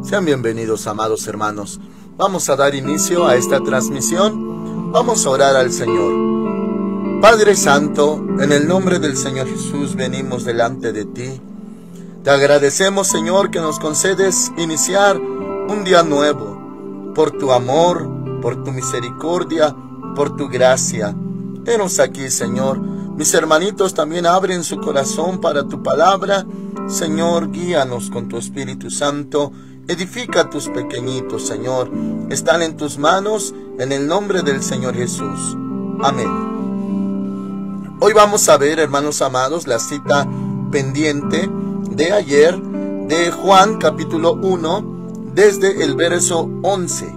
Sean bienvenidos, amados hermanos. Vamos a dar inicio a esta transmisión. Vamos a orar al Señor. Padre Santo, en el nombre del Señor Jesús venimos delante de ti. Te agradecemos, Señor, que nos concedes iniciar un día nuevo, por tu amor, por tu misericordia, por tu gracia. Henos aquí, Señor. Mis hermanitos también abren su corazón para tu palabra. Señor, guíanos con tu Espíritu Santo. Edifica a tus pequeñitos, Señor. Están en tus manos, en el nombre del Señor Jesús. Amén. Hoy vamos a ver, hermanos amados, la cita pendiente de ayer de Juan capítulo 1, desde el verso 11.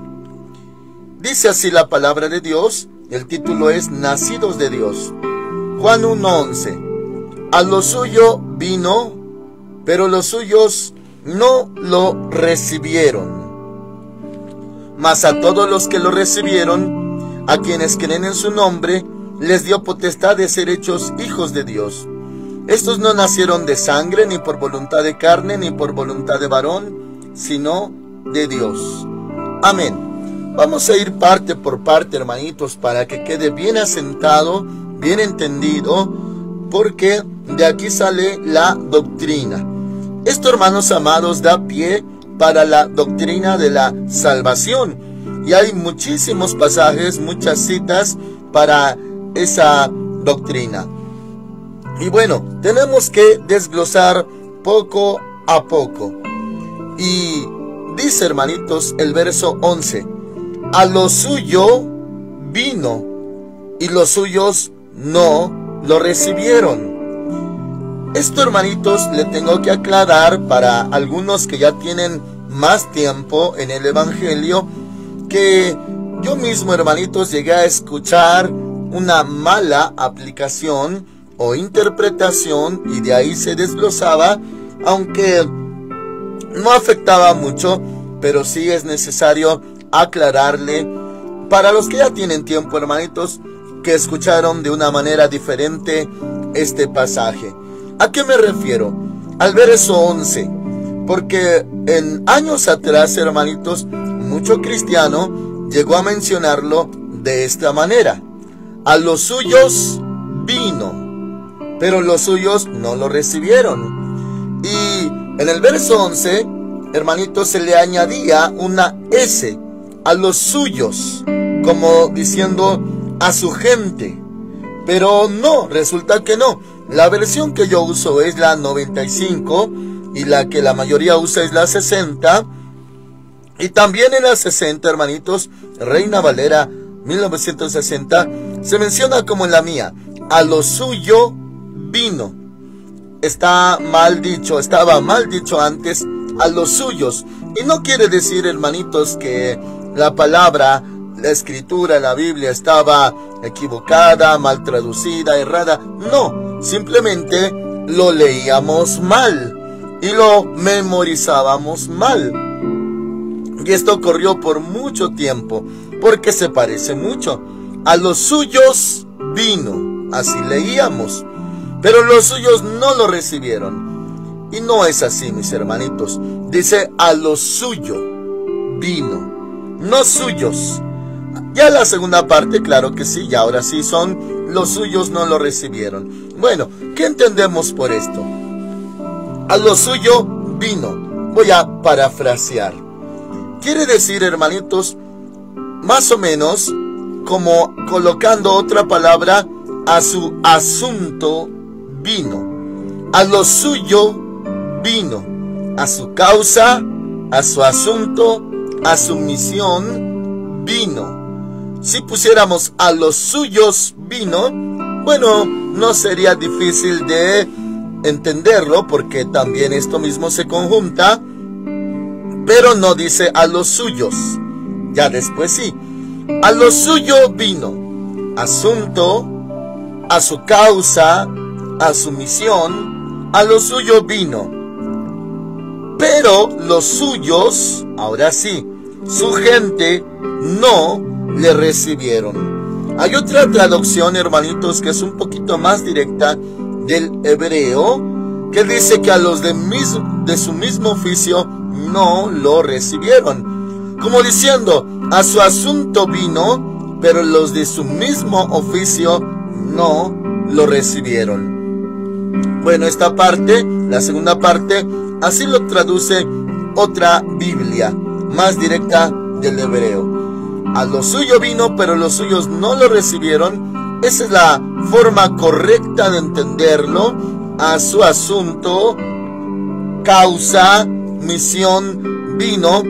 Dice así la palabra de Dios. El título es Nacidos de Dios. Juan 1:11. A lo suyo vino, pero los suyos no lo recibieron. Mas a todos los que lo recibieron, a quienes creen en su nombre, les dio potestad de ser hechos hijos de Dios. Estos no nacieron de sangre, ni por voluntad de carne, ni por voluntad de varón, sino de Dios. Amén. Vamos a ir parte por parte, hermanitos, para que quede bien asentado, bien entendido, porque de aquí sale la doctrina. Esto, hermanos amados, da pie para la doctrina de la salvación. Y hay muchísimos pasajes, muchas citas para esa doctrina. Y bueno, tenemos que desglosar poco a poco. Y dice, hermanitos, el verso 11. A lo suyo vino, y los suyos no lo recibieron. Esto, hermanitos, le tengo que aclarar para algunos que ya tienen más tiempo en el Evangelio, que yo mismo, hermanitos, llegué a escuchar una mala aplicación o interpretación, y de ahí se desglosaba, aunque no afectaba mucho, pero sí es necesario aclararle para los que ya tienen tiempo, hermanitos, que escucharon de una manera diferente este pasaje. ¿A qué me refiero? Al verso 11. Porque en años atrás, hermanitos, mucho cristiano llegó a mencionarlo de esta manera. A los suyos vino, pero los suyos no lo recibieron. Y en el verso 11, hermanitos, se le añadía una S a los suyos, como diciendo a su gente. Pero no, resulta que no. La versión que yo uso es la 95 y la que la mayoría usa es la 60. Y también en la 60, hermanitos, Reina Valera 1960, se menciona como en la mía, a lo suyo vino. Está mal dicho, estaba mal dicho antes, a los suyos. Y no quiere decir, hermanitos, que la palabra, la escritura, la Biblia estaba equivocada, mal traducida, errada. No, simplemente lo leíamos mal y lo memorizábamos mal. Y esto ocurrió por mucho tiempo, porque se parece mucho. A los suyos vino, así leíamos, pero los suyos no lo recibieron. Y no es así, mis hermanitos. Dice a lo suyo vino, no suyos. Ya la segunda parte, claro que sí, y ahora sí son los suyos no lo recibieron. Bueno, ¿qué entendemos por esto? A lo suyo vino. Voy a parafrasear. Quiere decir, hermanitos, más o menos como colocando otra palabra, a su asunto vino. A lo suyo vino. A su causa, a su asunto, a su misión vino. Si pusiéramos a los suyos vino, bueno, no sería difícil de entenderlo, porque también esto mismo se conjunta, pero no dice a los suyos. Ya después sí. A lo suyo vino. Asunto, a su causa, a su misión, a lo suyo vino. Pero los suyos, ahora sí, su gente, no le recibieron. Hay otra traducción, hermanitos, que es un poquito más directa del hebreo, que dice que a los de su mismo oficio no lo recibieron. Como diciendo, a su asunto vino, pero los de su mismo oficio no lo recibieron. Bueno, esta parte, la segunda parte, así lo traduce otra Biblia, más directa del hebreo. A lo suyo vino, pero los suyos no lo recibieron. Esa es la forma correcta de entenderlo. A su asunto, causa, misión, vino,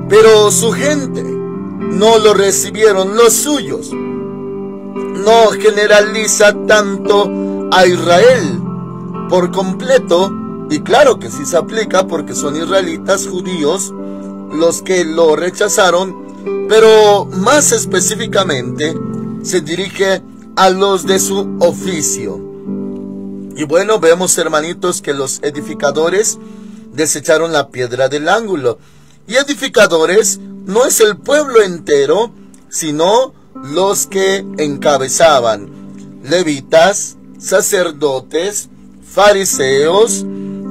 pero su gente no lo recibieron, los suyos. No generaliza tanto a Israel por completo, y claro que sí se aplica porque son israelitas judíos los que lo rechazaron, pero más específicamente se dirige a los de su oficio. Y bueno, vemos, hermanitos, que los edificadores desecharon la piedra del ángulo. Y edificadores no es el pueblo entero, sino los que encabezaban: levitas, sacerdotes, fariseos,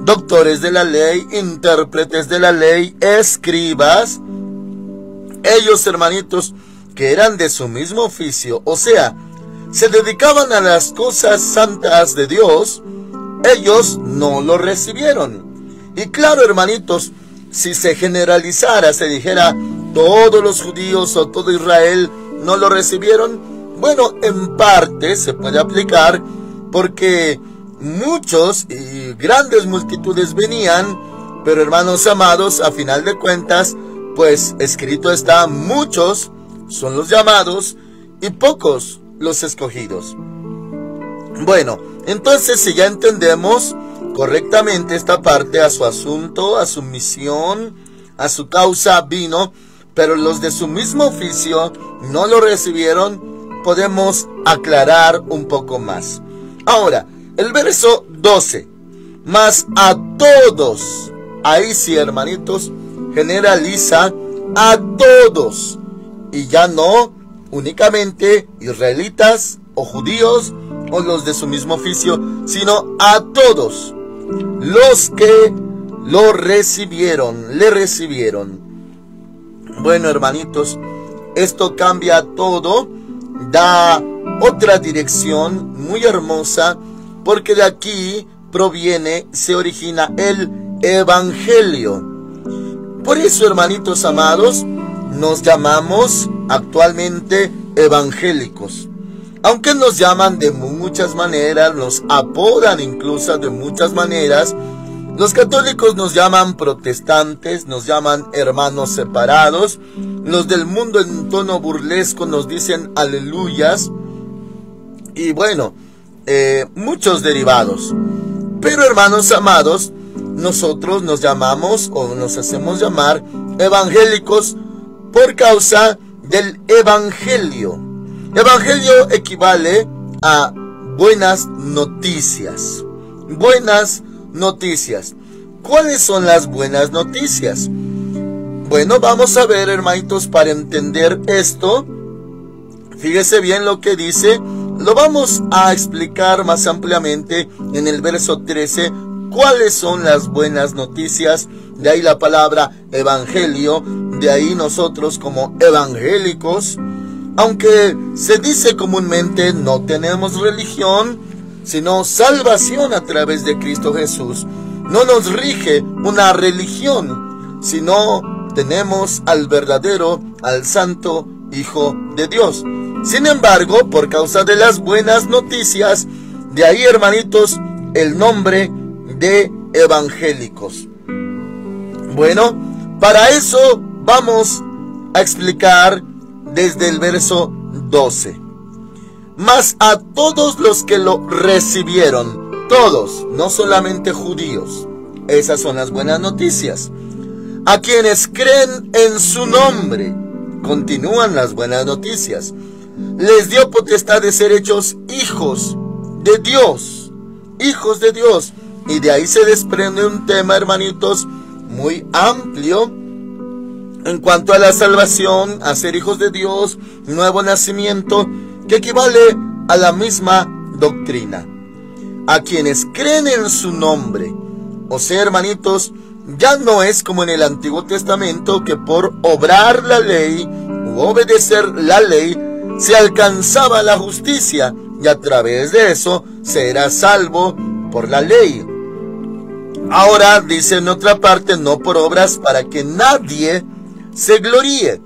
doctores de la ley, intérpretes de la ley, escribas. Ellos, hermanitos, que eran de su mismo oficio, o sea, se dedicaban a las cosas santas de Dios, ellos no lo recibieron. Y claro, hermanitos, si se generalizara, se dijera todos los judíos o todo Israel no lo recibieron, bueno, en parte se puede aplicar porque muchos y grandes multitudes venían, pero hermanos amados, a final de cuentas, pues escrito está: muchos son los llamados y pocos los escogidos. Bueno, entonces si ya entendemos correctamente esta parte, a su asunto, a su misión, a su causa vino, pero los de su mismo oficio no lo recibieron, podemos aclarar un poco más. Ahora, el verso 12, mas a todos, ahí sí, hermanitos, generaliza a todos, y ya no únicamente israelitas o judíos o los de su mismo oficio, sino a todos los que lo recibieron, le recibieron. Bueno, hermanitos, esto cambia todo, da otra dirección muy hermosa, porque de aquí proviene, se origina el evangelio. Por eso, hermanitos amados, nos llamamos actualmente evangélicos. Aunque nos llaman de muchas maneras, nos apodan incluso de muchas maneras. Los católicos nos llaman protestantes, nos llaman hermanos separados. Los del mundo en tono burlesco nos dicen aleluyas. Y bueno, muchos derivados. Pero, hermanos amados, nosotros nos llamamos o nos hacemos llamar evangélicos por causa del evangelio. Evangelio equivale a buenas noticias. Buenas noticias. ¿Cuáles son las buenas noticias? Bueno, vamos a ver, hermanitos, para entender esto. Fíjese bien lo que dice. Lo vamos a explicar más ampliamente en el verso 13. ¿Cuáles son las buenas noticias? De ahí la palabra evangelio. De ahí nosotros como evangélicos. Aunque se dice comúnmente no tenemos religión, sino salvación a través de Cristo Jesús. No nos rige una religión, sino tenemos al verdadero, al santo Hijo de Dios. Sin embargo, por causa de las buenas noticias, de ahí, hermanitos, el nombre de evangélicos. Bueno, para eso vamos a explicar desde el verso 12. Mas a todos los que lo recibieron, todos, no solamente judíos, esas son las buenas noticias. A quienes creen en su nombre, continúan las buenas noticias, les dio potestad de ser hechos hijos de Dios, hijos de Dios. Y de ahí se desprende un tema, hermanitos, muy amplio en cuanto a la salvación, a ser hijos de Dios, nuevo nacimiento, que equivale a la misma doctrina. A quienes creen en su nombre, o sea, hermanitos, ya no es como en el Antiguo Testamento, que por obrar la ley u obedecer la ley se alcanzaba la justicia, y a través de eso se era salvo por la ley. Ahora dice en otra parte, no por obras para que nadie se gloríe.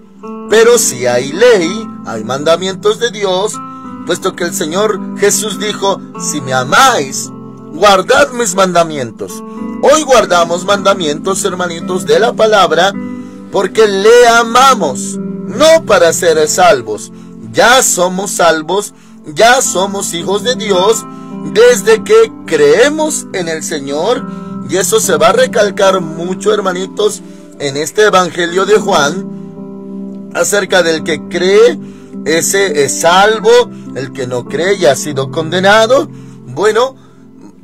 Pero si hay ley, hay mandamientos de Dios, puesto que el Señor Jesús dijo, si me amáis, guardad mis mandamientos. Hoy guardamos mandamientos, hermanitos, de la palabra, porque le amamos, no para ser salvos. Ya somos salvos, ya somos hijos de Dios, desde que creemos en el Señor, y eso se va a recalcar mucho, hermanitos, en este Evangelio de Juan, acerca del que cree, ese es salvo, el que no cree ya ha sido condenado. Bueno,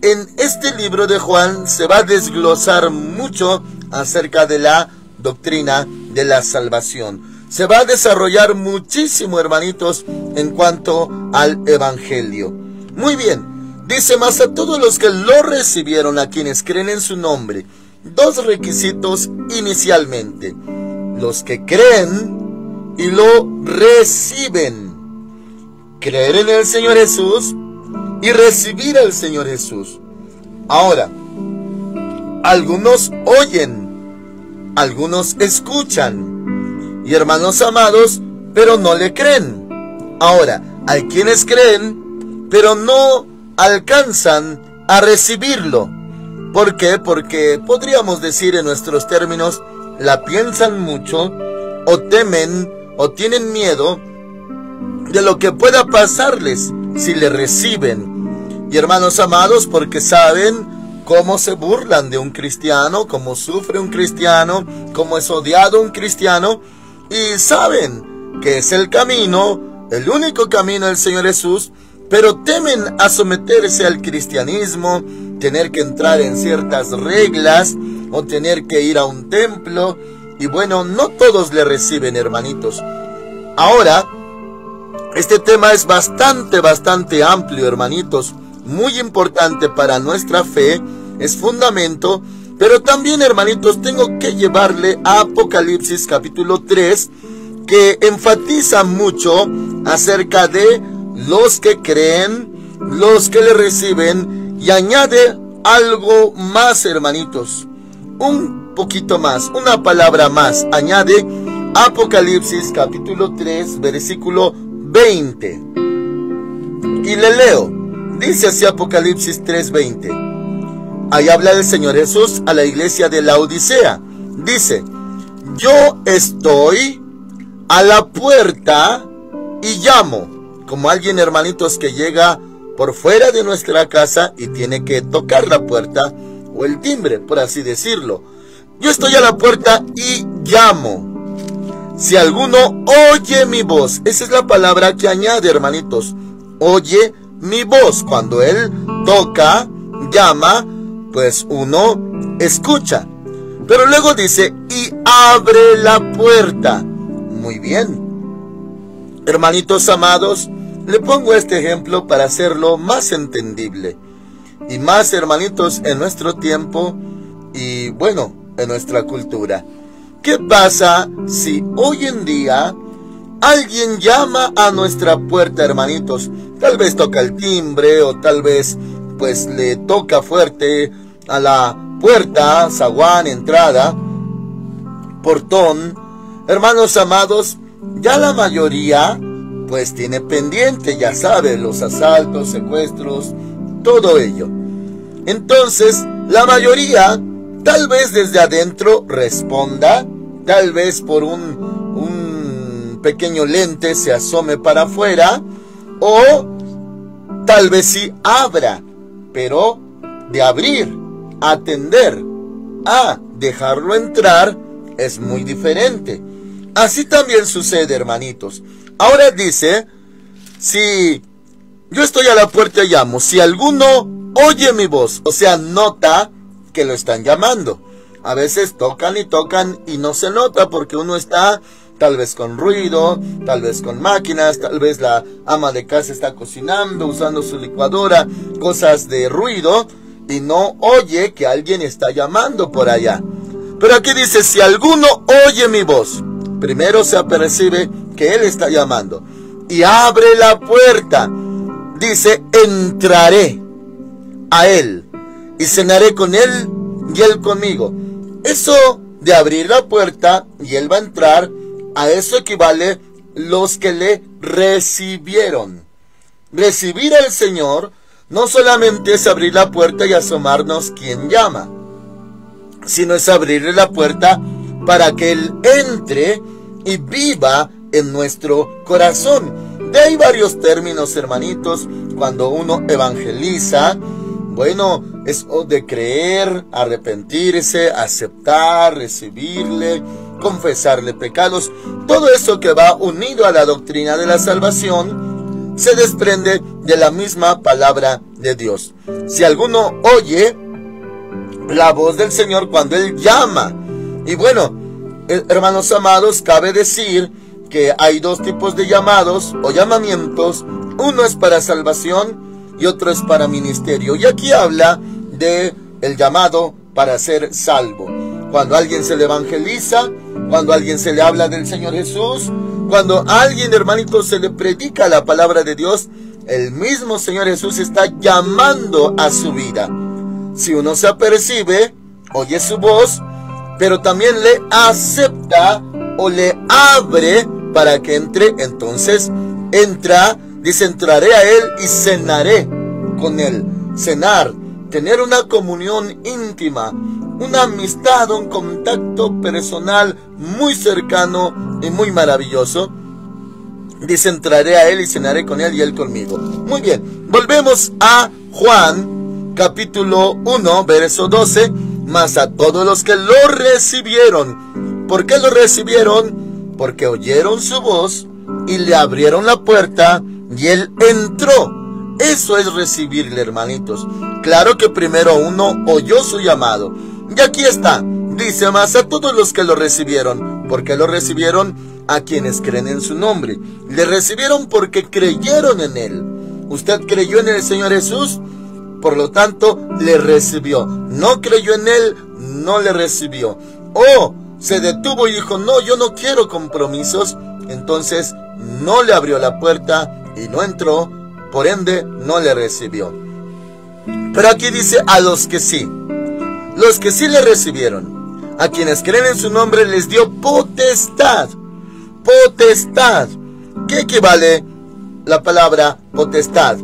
en este libro de Juan se va a desglosar mucho acerca de la doctrina de la salvación. Se va a desarrollar muchísimo, hermanitos, en cuanto al Evangelio. Muy bien, dice, más a todos los que lo recibieron, a quienes creen en su nombre. Dos requisitos inicialmente: los que creen y lo reciben. Creer en el Señor Jesús y recibir al Señor Jesús. Ahora, algunos oyen, algunos escuchan, y hermanos amados, pero no le creen. Ahora, hay quienes creen, pero no alcanzan a recibirlo. ¿Por qué? Porque podríamos decir en nuestros términos, la piensan mucho, o temen, o tienen miedo de lo que pueda pasarles si le reciben. Y hermanos amados, porque saben cómo se burlan de un cristiano, cómo sufre un cristiano, cómo es odiado un cristiano, y saben que es el camino, el único camino del Señor Jesús, pero temen a someterse al cristianismo, tener que entrar en ciertas reglas, o tener que ir a un templo, y bueno, no todos le reciben, hermanitos. Ahora, este tema es bastante amplio, hermanitos, muy importante para nuestra fe, es fundamento, pero también, hermanitos, tengo que llevarle a Apocalipsis capítulo 3, que enfatiza mucho acerca de los que creen, los que le reciben, y añade algo más, hermanitos, un poquito más, una palabra más, añade Apocalipsis capítulo 3, versículo 20. Y le leo, dice así Apocalipsis 3:20. Ahí habla el Señor Jesús a la iglesia de Laodicea. Dice, yo estoy a la puerta y llamo. Como alguien, hermanitos, que llega por fuera de nuestra casa y tiene que tocar la puerta o el timbre, por así decirlo. Yo estoy a la puerta y llamo. Si alguno oye mi voz, esa es la palabra que añade, hermanitos. Oye mi voz. Cuando él toca, llama, pues uno escucha. Pero luego dice, y abre la puerta. Muy bien. Hermanitos amados, le pongo este ejemplo para hacerlo más entendible. Y más, hermanitos, en nuestro tiempo y, bueno, en nuestra cultura. ¿Qué pasa si hoy en día alguien llama a nuestra puerta, hermanitos? Tal vez toca el timbre, o tal vez pues le toca fuerte a la puerta, zaguán, entrada, portón. Hermanos amados, ya la mayoría pues tiene pendiente, ya sabe, los asaltos, secuestros, todo ello. Entonces, la mayoría, tal vez desde adentro responda, tal vez por un pequeño lente se asome para afuera, o tal vez sí abra, pero de abrir, atender, a dejarlo entrar, es muy diferente. Así también sucede, hermanitos. Ahora dice, si yo estoy a la puerta y llamo, si alguno oye mi voz, o sea, nota que lo están llamando. A veces tocan y no se nota porque uno está tal vez con ruido, tal vez con máquinas, tal vez la ama de casa está cocinando, usando su licuadora, cosas de ruido, y no oye que alguien está llamando por allá. Pero aquí dice, si alguno oye mi voz, primero se apercibe que Él está llamando y abre la puerta. Dice, entraré a Él y cenaré con Él y Él conmigo. Eso de abrir la puerta y Él va a entrar, a eso equivale los que le recibieron. Recibir al Señor no solamente es abrir la puerta y asomarnos quien llama, sino es abrirle la puerta para que Él entre y viva en nuestro corazón. De ahí varios términos, hermanitos, cuando uno evangeliza. Bueno, es de creer, arrepentirse, aceptar, recibirle, confesarle pecados. Todo eso que va unido a la doctrina de la salvación se desprende de la misma palabra de Dios. Si alguno oye la voz del Señor cuando Él llama. Y bueno, hermanos amados, cabe decir que hay dos tipos de llamados o llamamientos. Uno es para salvación y otro es para ministerio. Y aquí habla de el llamado para ser salvo. Cuando a alguien se le evangeliza, cuando a alguien se le habla del Señor Jesús, cuando a alguien, hermanitos, se le predica la palabra de Dios, el mismo Señor Jesús está llamando a su vida. Si uno se apercibe, oye su voz, pero también le acepta o le abre para que entre, entonces entra. Dice, entraré a Él y cenaré con Él. Cenar, tener una comunión íntima, una amistad, un contacto personal muy cercano y muy maravilloso. Dice, entraré a Él y cenaré con Él y Él conmigo. Muy bien, volvemos a Juan, capítulo 1, verso 12. Mas a todos los que lo recibieron. ¿Por qué lo recibieron? Porque oyeron su voz y le abrieron la puerta y Él entró. Eso es recibirle, hermanitos. Claro que primero uno oyó su llamado. Y aquí está. Dice, más a todos los que lo recibieron. ¿Por qué lo recibieron? A quienes creen en su nombre. Le recibieron porque creyeron en Él. Usted creyó en el Señor Jesús, por lo tanto le recibió. No creyó en Él, no le recibió. O se detuvo y dijo, no, yo no quiero compromisos. Entonces no le abrió la puerta y no entró, por ende no le recibió. Pero aquí dice, a los que sí le recibieron, a quienes creen en su nombre les dio potestad. Potestad. ¿Qué equivale la palabra potestad?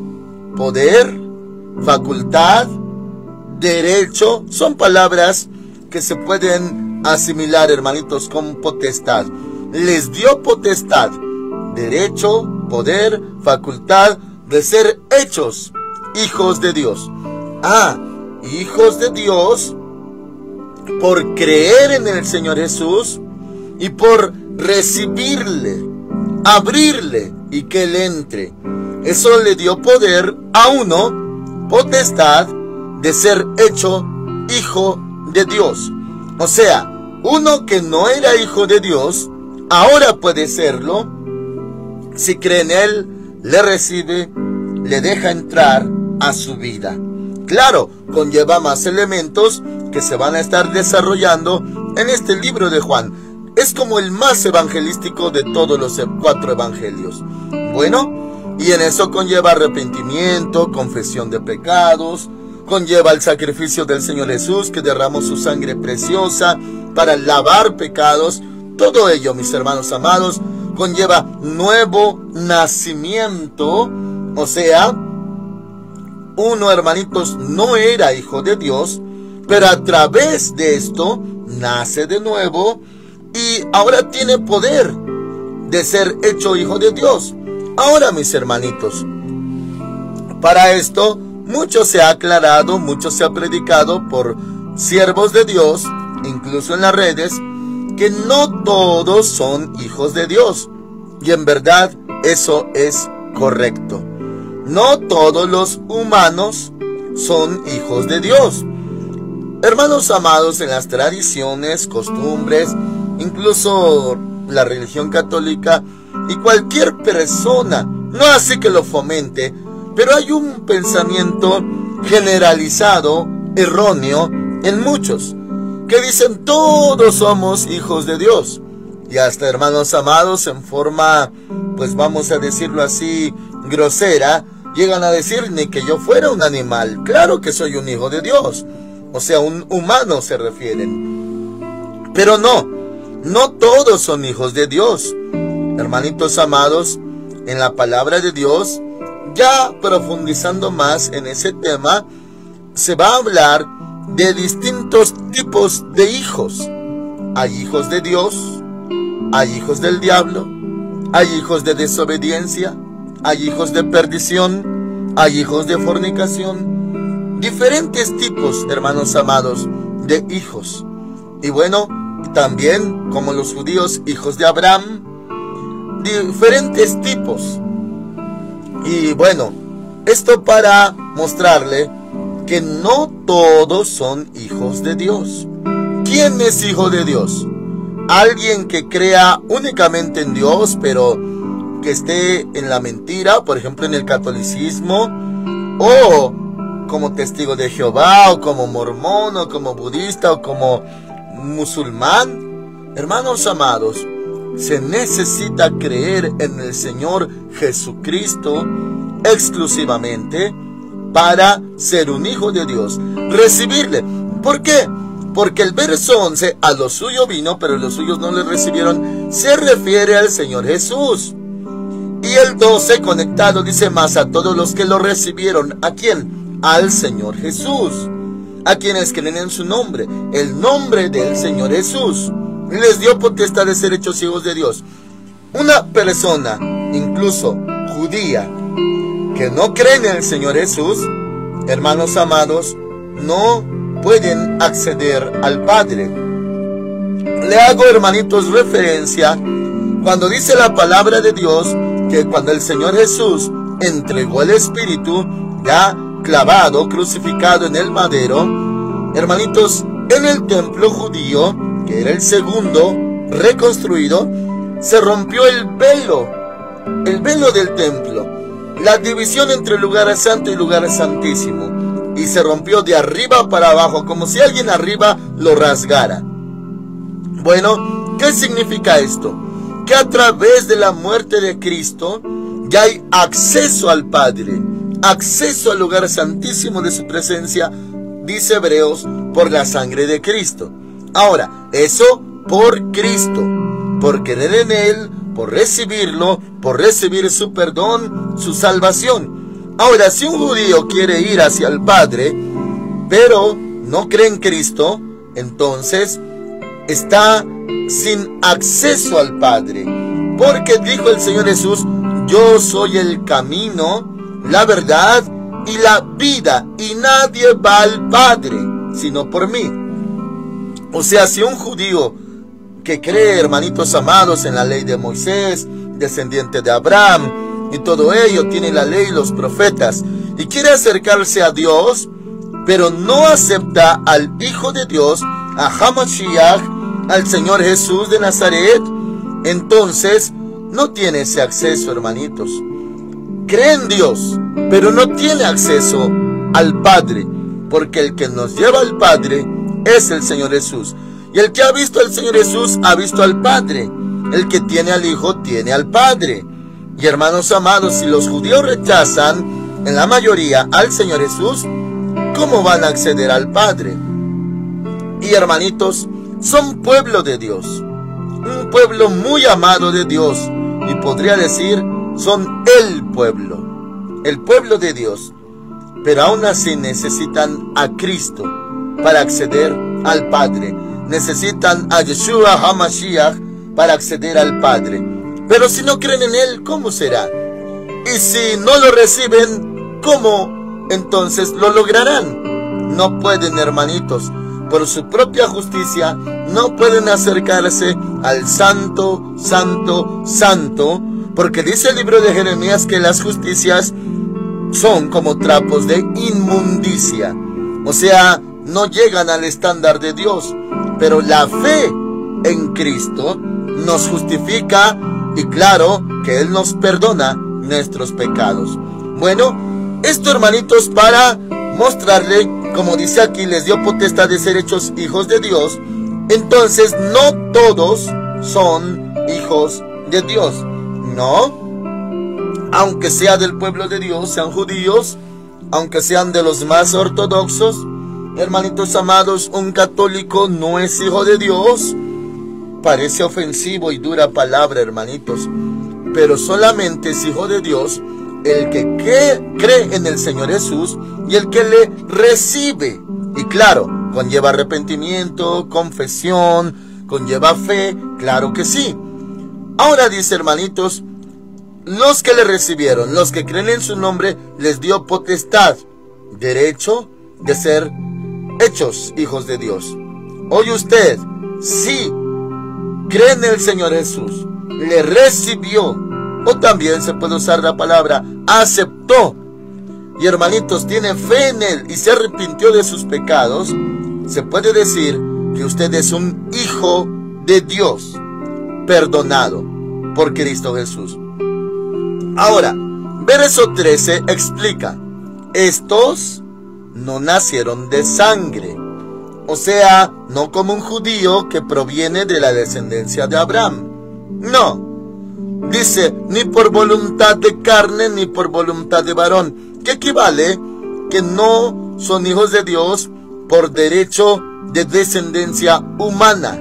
Poder, facultad, derecho. Son palabras que se pueden asimilar, hermanitos, con potestad. Les dio potestad, derecho, poder, facultad de ser hechos hijos de Dios. Hijos de Dios por creer en el Señor Jesús y por recibirle, abrirle y que Él entre. Eso le dio poder a uno, potestad de ser hecho hijo de Dios. O sea, uno que no era hijo de Dios, ahora puede serlo. Si cree en Él, le recibe, le deja entrar a su vida. Claro, conlleva más elementos que se van a estar desarrollando en este libro de Juan. Es como el más evangelístico de todos los 4 evangelios. Bueno, y en eso conlleva arrepentimiento, confesión de pecados, conlleva el sacrificio del Señor Jesús que derramó su sangre preciosa para lavar pecados. Todo ello, mis hermanos amados, conlleva nuevo nacimiento. O sea, uno, hermanitos, no era hijo de Dios, pero a través de esto nace de nuevo y ahora tiene poder de ser hecho hijo de Dios. Ahora, mis hermanitos, para esto mucho se ha aclarado, mucho se ha predicado por siervos de Dios, incluso en las redes, que no todos son hijos de Dios. Y en verdad eso es correcto. No todos los humanos son hijos de Dios. Hermanos amados, en las tradiciones, costumbres, incluso la religión católica y cualquier persona, no así que lo fomente, pero hay un pensamiento generalizado, erróneo, en muchos, que dicen todos somos hijos de Dios. Y hasta, hermanos amados, en forma, pues vamos a decirlo así, grosera, llegan a decir ni que yo fuera un animal. Claro que soy un hijo de Dios. O sea, un humano se refieren. Pero no todos son hijos de Dios. Hermanitos amados, en la palabra de Dios, ya profundizando más en ese tema, se va a hablar de distintos tipos de hijos. Hay hijos de Dios, hay hijos del diablo, hay hijos de desobediencia, hay hijos de perdición, hay hijos de fornicación. Diferentes tipos, hermanos amados, de hijos. Y bueno, también, como los judíos, hijos de Abraham, diferentes tipos. Y bueno, esto para mostrarle que no todos son hijos de Dios. ¿Quién es hijo de Dios? Alguien que crea únicamente en Dios, pero que esté en la mentira, por ejemplo en el catolicismo, o como testigo de Jehová, o como mormón, o como budista, o como musulmán. Hermanos amados, se necesita creer en el Señor Jesucristo exclusivamente para ser un hijo de Dios, recibirle. ¿Por qué? Porque el verso 11, a lo suyo vino, pero los suyos no le recibieron, se refiere al Señor Jesús. Y el 12 conectado dice, más a todos los que lo recibieron. ¿A quién? Al Señor Jesús. A quienes creen en su nombre, el nombre del Señor Jesús. Les dio potestad de ser hechos hijos de Dios. Una persona, incluso judía, que no cree en el Señor Jesús, hermanos amados, no pueden acceder al Padre. Le hago, hermanitos, referencia cuando dice la palabra de Dios que cuando el Señor Jesús entregó el Espíritu, ya clavado, crucificado en el madero, hermanitos, en el templo judío, que era el segundo reconstruido, se rompió el velo del templo, la división entre el lugar santo y lugar santísimo, y se rompió de arriba para abajo, como si alguien arriba lo rasgara. Bueno, ¿qué significa esto? Que a través de la muerte de Cristo ya hay acceso al Padre, acceso al lugar santísimo de su presencia, dice Hebreos, por la sangre de Cristo. Ahora, eso por Cristo, por creer en Él, por recibirlo, por recibir su perdón, su salvación. Ahora, si un judío quiere ir hacia el Padre, pero no cree en Cristo, entonces está sin acceso al Padre. Porque dijo el Señor Jesús, yo soy el camino, la verdad y la vida, y nadie va al Padre sino por mí. O sea, si un judío que cree, hermanitos amados, en la ley de Moisés, descendiente de Abraham, y todo ello, tiene la ley y los profetas, y quiere acercarse a Dios, pero no acepta al Hijo de Dios, a Hamashiach, al Señor Jesús de Nazaret, entonces no tiene ese acceso, hermanitos. Cree en Dios, pero no tiene acceso al Padre, porque el que nos lleva al Padre es el Señor Jesús. Y el que ha visto al Señor Jesús ha visto al Padre. El que tiene al Hijo tiene al Padre. Y hermanos amados, si los judíos rechazan en la mayoría al Señor Jesús, ¿cómo van a acceder al Padre? Y hermanitos, son pueblo de Dios, un pueblo muy amado de Dios, y podría decir, son el pueblo de Dios, pero aún así necesitan a Cristo para acceder al Padre, necesitan a Yeshua HaMashiach para acceder al Padre. Pero si no creen en Él, ¿cómo será? Y si no lo reciben, ¿cómo entonces lo lograrán? No pueden, hermanitos, por su propia justicia, no pueden acercarse al Santo, Santo, Santo, porque dice el libro de Jeremías que las justicias son como trapos de inmundicia. O sea, no llegan al estándar de Dios, pero la fe en Cristo nos justifica y claro que Él nos perdona nuestros pecados. Bueno, esto, hermanitos, para mostrarle como dice aquí, les dio potestad de ser hechos hijos de Dios, entonces no todos son hijos de Dios. No, aunque sea del pueblo de Dios, sean judíos, aunque sean de los más ortodoxos, hermanitos amados, un católico no es hijo de Dios. Parece ofensivo y dura palabra, hermanitos, pero solamente es hijo de Dios el que cree en el Señor Jesús y el que le recibe. Y claro, conlleva arrepentimiento, confesión, conlleva fe, claro que sí. Ahora dice, hermanitos, los que le recibieron, los que creen en su nombre, les dio potestad, derecho de ser hechos hijos de Dios. Oye usted, si cree en el Señor Jesús, le recibió, o también se puede usar la palabra aceptó, y hermanitos, tiene fe en Él y se arrepintió de sus pecados, se puede decir que usted es un hijo de Dios, perdonado por Cristo Jesús. Ahora, verso 13 explica: estos no nacieron de sangre, o sea, no como un judío que proviene de la descendencia de Abraham. No, dice, ni por voluntad de carne, ni por voluntad de varón, que equivale que no son hijos de Dios por derecho de descendencia humana.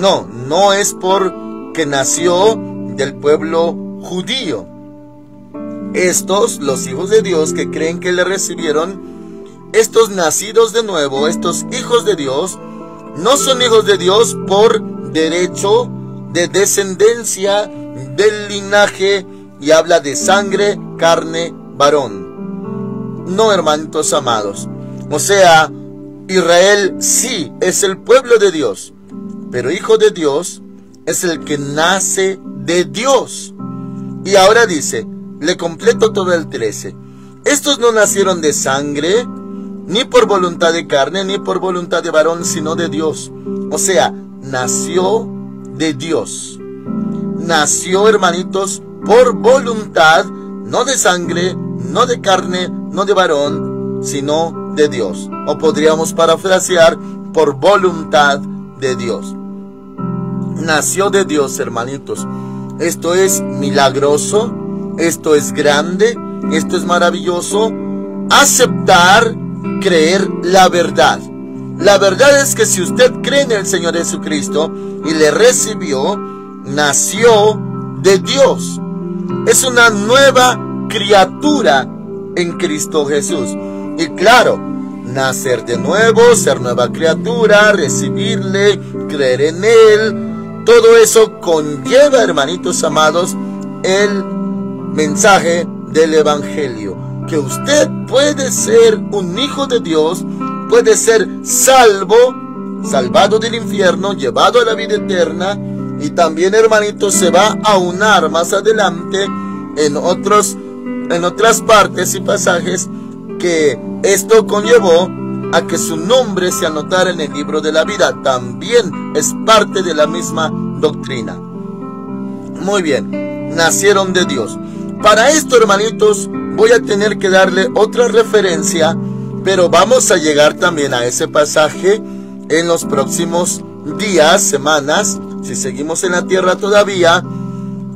No, no es porque nació del pueblo judío. Estos, los hijos de Dios que creen que le recibieron, estos nacidos de nuevo, estos hijos de Dios, no son hijos de Dios por derecho de descendencia del linaje, y habla de sangre, carne, varón. No, hermanitos amados. O sea, Israel sí es el pueblo de Dios, pero hijo de Dios es el que nace de Dios. Y ahora dice, le completo todo el 13. Estos no nacieron de sangre, ni por voluntad de carne, ni por voluntad de varón, sino de Dios. O sea, nació de Dios. Nació, hermanitos, por voluntad, no de sangre, no de carne, no de varón, sino de Dios. O podríamos parafrasear, por voluntad de Dios. Nació de Dios, hermanitos. Esto es milagroso, esto es grande, esto es maravilloso. Aceptar, creer la verdad. La verdad es que si usted cree en el Señor Jesucristo y le recibió, nació de Dios. Es una nueva criatura en Cristo Jesús. Y claro, nacer de nuevo, ser nueva criatura, recibirle, creer en Él, todo eso conlleva, hermanitos amados, el mensaje del Evangelio. Que usted puede ser un hijo de Dios, puede ser salvado del infierno, llevado a la vida eterna. Y también, hermanitos, se va a aunar más adelante en otras partes y pasajes que esto conllevó a que su nombre se anotara en el libro de la vida. También es parte de la misma doctrina. Muy bien, nacieron de Dios. Para esto, hermanitos, voy a tener que darle otra referencia, pero vamos a llegar también a ese pasaje en los próximos días, semanas, si seguimos en la tierra todavía,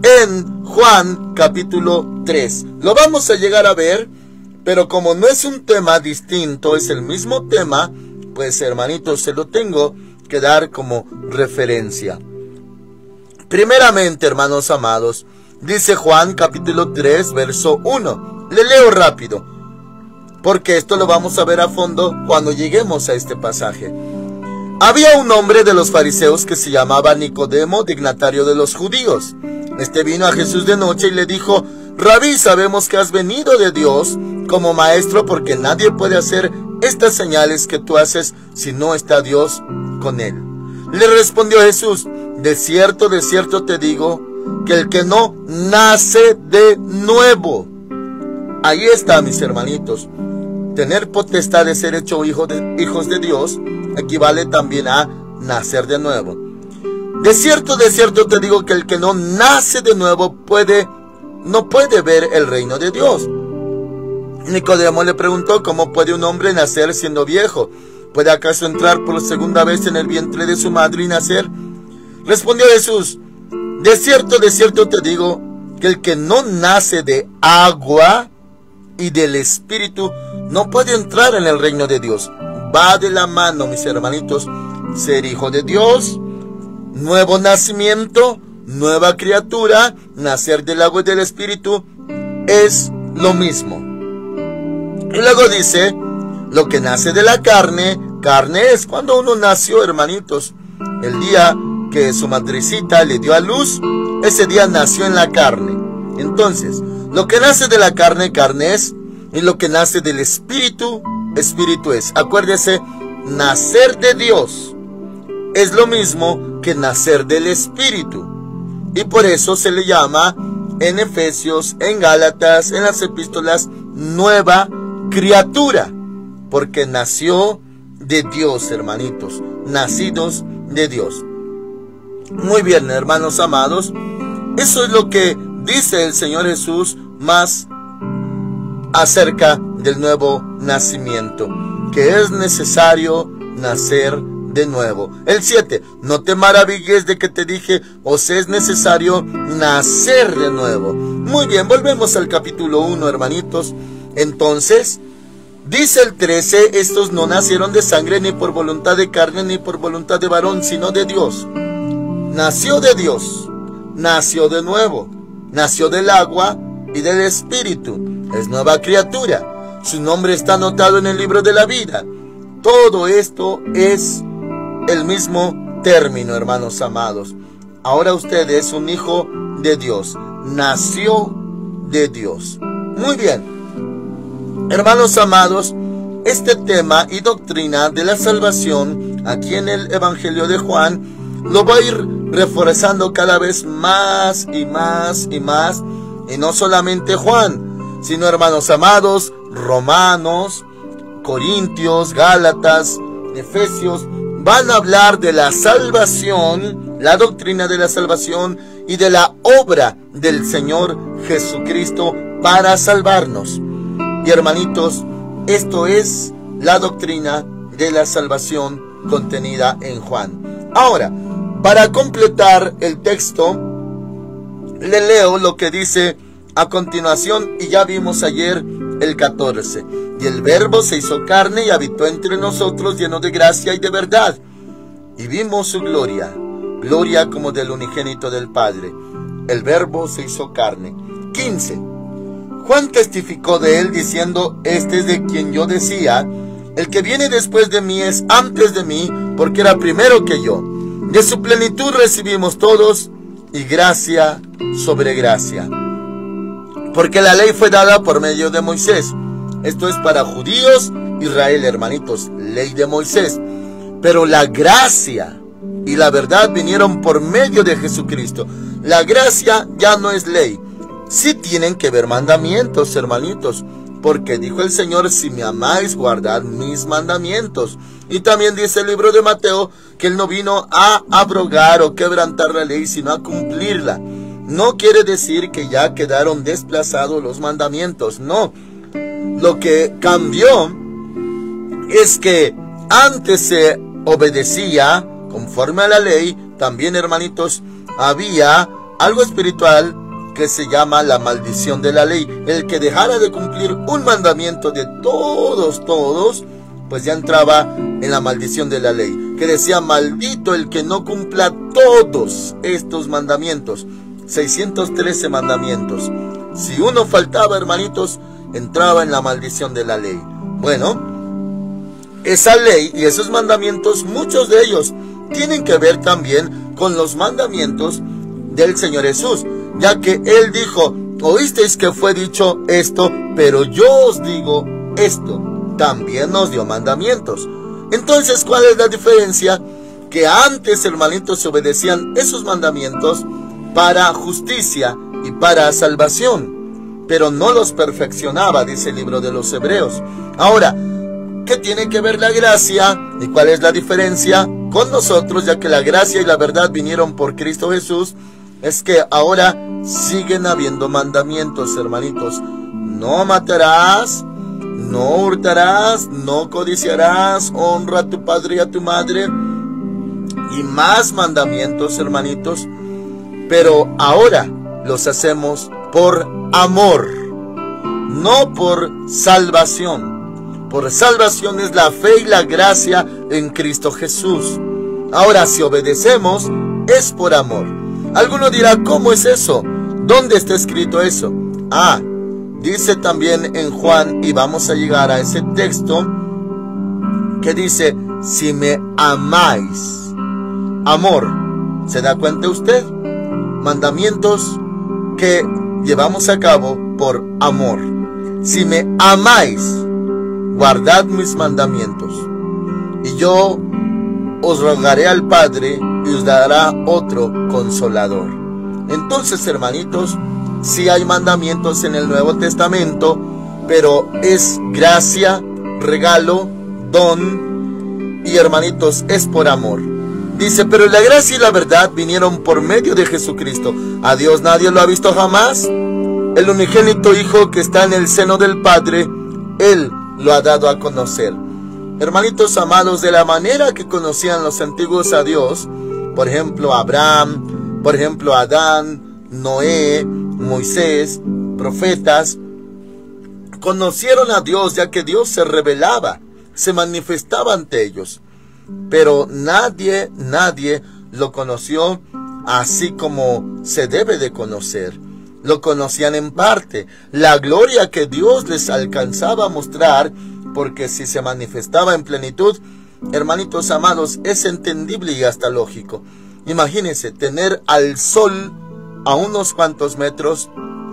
en Juan capítulo 3. Lo vamos a llegar a ver, pero como no es un tema distinto, es el mismo tema, pues, hermanitos, se lo tengo que dar como referencia. Primeramente, hermanos amados, dice Juan capítulo 3, verso 1. Le leo rápido, porque esto lo vamos a ver a fondo cuando lleguemos a este pasaje. Había un hombre de los fariseos que se llamaba Nicodemo, dignatario de los judíos. Este vino a Jesús de noche y le dijo: Rabí, sabemos que has venido de Dios como maestro, porque nadie puede hacer estas señales que tú haces si no está Dios con él. Le respondió Jesús: de cierto te digo, que el que no nace de nuevo. Ahí está, mis hermanitos. Tener potestad de ser hecho hijos de Dios equivale también a nacer de nuevo. De cierto te digo que el que no nace de nuevo no puede ver el reino de Dios. Nicodemo le preguntó: ¿cómo puede un hombre nacer siendo viejo? ¿Puede acaso entrar por segunda vez en el vientre de su madre y nacer? Respondió Jesús: de cierto te digo, que el que no nace de agua y del Espíritu no puede entrar en el reino de Dios. Va de la mano, mis hermanitos, ser hijo de Dios, nuevo nacimiento, nueva criatura, nacer del agua y del Espíritu, es lo mismo. Y luego dice: lo que nace de la carne, carne es. Cuando uno nació, hermanitos, el día que su madrecita le dio a luz, ese día nació en la carne. Entonces, lo que nace de la carne, carne es, y lo que nace del Espíritu, Espíritu es. Acuérdese, nacer de Dios es lo mismo que nacer del Espíritu. Y por eso se le llama en Efesios, en Gálatas, en las epístolas, nueva criatura, porque nació de Dios, hermanitos, nacidos de Dios. Muy bien, hermanos amados, eso es lo que dice el Señor Jesús más acerca del nuevo nacimiento, que es necesario nacer de nuevo. El 7, no te maravilles de que te dije, os es necesario nacer de nuevo. Muy bien, volvemos al capítulo 1, hermanitos. Entonces, dice el 13, estos no nacieron de sangre, ni por voluntad de carne, ni por voluntad de varón, sino de Dios. Nació de Dios, nació de nuevo, nació del agua y del Espíritu, es nueva criatura, su nombre está anotado en el libro de la vida. Todo esto es el mismo término, hermanos amados. Ahora usted es un hijo de Dios, nació de Dios. Muy bien, hermanos amados, este tema y doctrina de la salvación aquí en el Evangelio de Juan lo va a ir reforzando cada vez más y más y más. Y no solamente Juan, sino, hermanos amados, Romanos, Corintios, Gálatas, Efesios, van a hablar de la salvación, la doctrina de la salvación y de la obra del Señor Jesucristo para salvarnos. Y hermanitos, esto es la doctrina de la salvación contenida en Juan. Ahora, para completar el texto, le leo lo que dice a continuación, y ya vimos ayer el 14. Y el Verbo se hizo carne y habitó entre nosotros, lleno de gracia y de verdad. Y vimos su gloria, gloria como del unigénito del Padre. El Verbo se hizo carne. 15. Juan testificó de él diciendo: este es de quien yo decía, el que viene después de mí es antes de mí, porque era primero que yo. De su plenitud recibimos todos, y gracia sobre gracia. Porque la ley fue dada por medio de Moisés. Esto es para judíos, Israel, hermanitos, ley de Moisés. Pero la gracia y la verdad vinieron por medio de Jesucristo. La gracia ya no es ley. Sí tienen que ver mandamientos, hermanitos. Porque dijo el Señor: si me amáis, guardad mis mandamientos. Y también dice el libro de Mateo que Él no vino a abrogar o quebrantar la ley, sino a cumplirla. No quiere decir que ya quedaron desplazados los mandamientos, no. Lo que cambió es que antes se obedecía conforme a la ley. También, hermanitos, había algo espiritual que se llama la maldición de la ley. El que dejara de cumplir un mandamiento de todos, pues ya entraba en la maldición de la ley, que decía: maldito el que no cumpla todos estos mandamientos. 613 mandamientos. Si uno faltaba, hermanitos, entraba en la maldición de la ley. Bueno, esa ley y esos mandamientos, muchos de ellos tienen que ver también con los mandamientos del Señor Jesús, ya que Él dijo: oísteis que fue dicho esto, pero yo os digo esto. También nos dio mandamientos. Entonces, ¿cuál es la diferencia? Que antes, hermanitos, se obedecían esos mandamientos para justicia y para salvación, pero no los perfeccionaba, dice el libro de los Hebreos. Ahora, ¿qué tiene que ver la gracia y cuál es la diferencia con nosotros? Ya que la gracia y la verdad vinieron por Cristo Jesús, es que ahora siguen habiendo mandamientos, hermanitos. No matarás, no hurtarás, no codiciarás, honra a tu padre y a tu madre, y más mandamientos, hermanitos, pero ahora los hacemos por amor, no por salvación. Por salvación es la fe y la gracia en Cristo Jesús. Ahora, si obedecemos, es por amor. Alguno dirá, ¿cómo es eso? ¿Dónde está escrito eso? Dice también en Juan, y vamos a llegar a ese texto, que dice, si me amáis. Amor, ¿se da cuenta usted? Mandamientos que llevamos a cabo por amor. Si me amáis, guardad mis mandamientos, y yo os rogaré al Padre, y os dará otro consolador. Entonces, hermanitos, sí hay mandamientos en el Nuevo Testamento, pero es gracia, regalo, don, y hermanitos, es por amor. Dice, pero la gracia y la verdad vinieron por medio de Jesucristo. A Dios nadie lo ha visto jamás. El unigénito Hijo que está en el seno del Padre, Él lo ha dado a conocer. Hermanitos amados, de la manera que conocían los antiguos a Dios, por ejemplo Abraham, por ejemplo Adán, Noé, Moisés, profetas, conocieron a Dios ya que Dios se revelaba, se manifestaba ante ellos. Pero nadie lo conoció así como se debe de conocer. Lo conocían en parte. La gloria que Dios les alcanzaba a mostrar, porque si se manifestaba en plenitud, hermanitos amados, es entendible y hasta lógico. Imagínense, tener al sol a unos cuantos metros,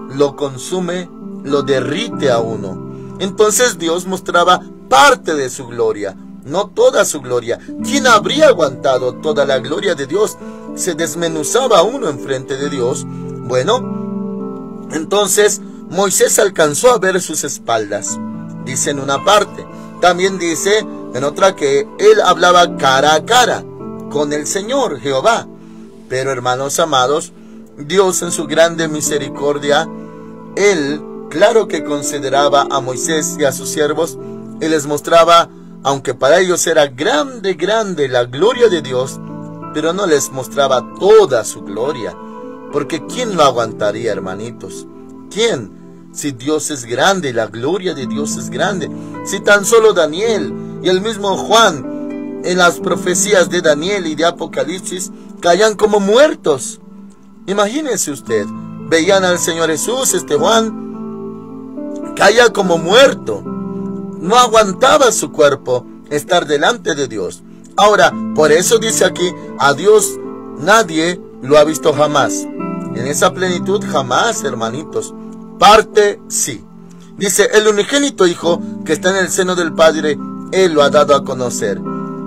lo consume, lo derrite a uno. Entonces Dios mostraba parte de su gloria, no toda su gloria. ¿Quién habría aguantado toda la gloria de Dios? Se desmenuzaba uno enfrente de Dios. Bueno, entonces Moisés alcanzó a ver sus espaldas, dice en una parte. También dice en otra que él hablaba cara a cara con el Señor Jehová. Pero hermanos amados, Dios en su grande misericordia, Él claro que consideraba a Moisés y a sus siervos y les mostraba, aunque para ellos era grande la gloria de Dios, pero no les mostraba toda su gloria. Porque ¿quién lo aguantaría, hermanitos? ¿Quién? Si Dios es grande y la gloria de Dios es grande. Si tan solo Daniel y el mismo Juan, en las profecías de Daniel y de Apocalipsis, caían como muertos. Imagínese usted, veían al Señor Jesús, Juan caía como muerto. No aguantaba su cuerpo estar delante de Dios. Ahora, por eso dice aquí, a Dios nadie lo ha visto jamás. En esa plenitud jamás, hermanitos. Parte sí. Dice, el unigénito Hijo que está en el seno del Padre, Él lo ha dado a conocer.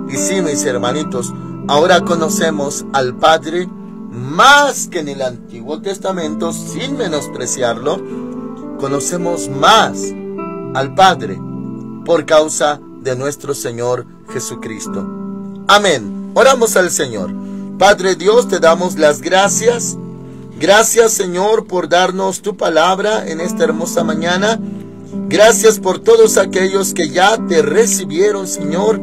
Y sí, mis hermanitos, ahora conocemos al Padre más que en el Antiguo Testamento, sin menospreciarlo. Conocemos más al Padre por causa de nuestro Señor Jesucristo. Amén. Oramos al Señor. Padre Dios, te damos las gracias. Gracias, Señor, por darnos tu palabra en esta hermosa mañana. Gracias por todos aquellos que ya te recibieron, Señor.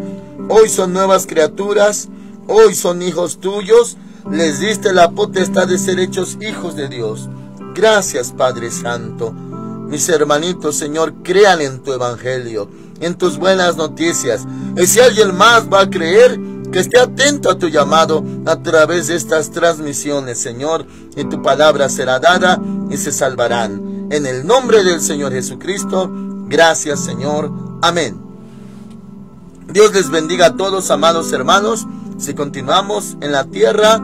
Hoy son nuevas criaturas. Hoy son hijos tuyos. Les diste la potestad de ser hechos hijos de Dios. Gracias, Padre Santo. Mis hermanitos, Señor, crean en tu evangelio, en tus buenas noticias. Y si alguien más va a creer, que esté atento a tu llamado a través de estas transmisiones, Señor, y tu palabra será dada y se salvarán. En el nombre del Señor Jesucristo, gracias, Señor. Amén. Dios les bendiga a todos, amados hermanos. Si continuamos en la tierra,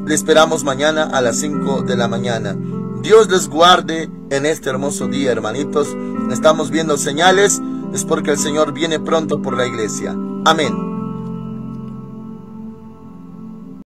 le esperamos mañana a las 5 de la mañana. Dios les guarde en este hermoso día, hermanitos. Estamos viendo señales, es porque el Señor viene pronto por la iglesia. Amén.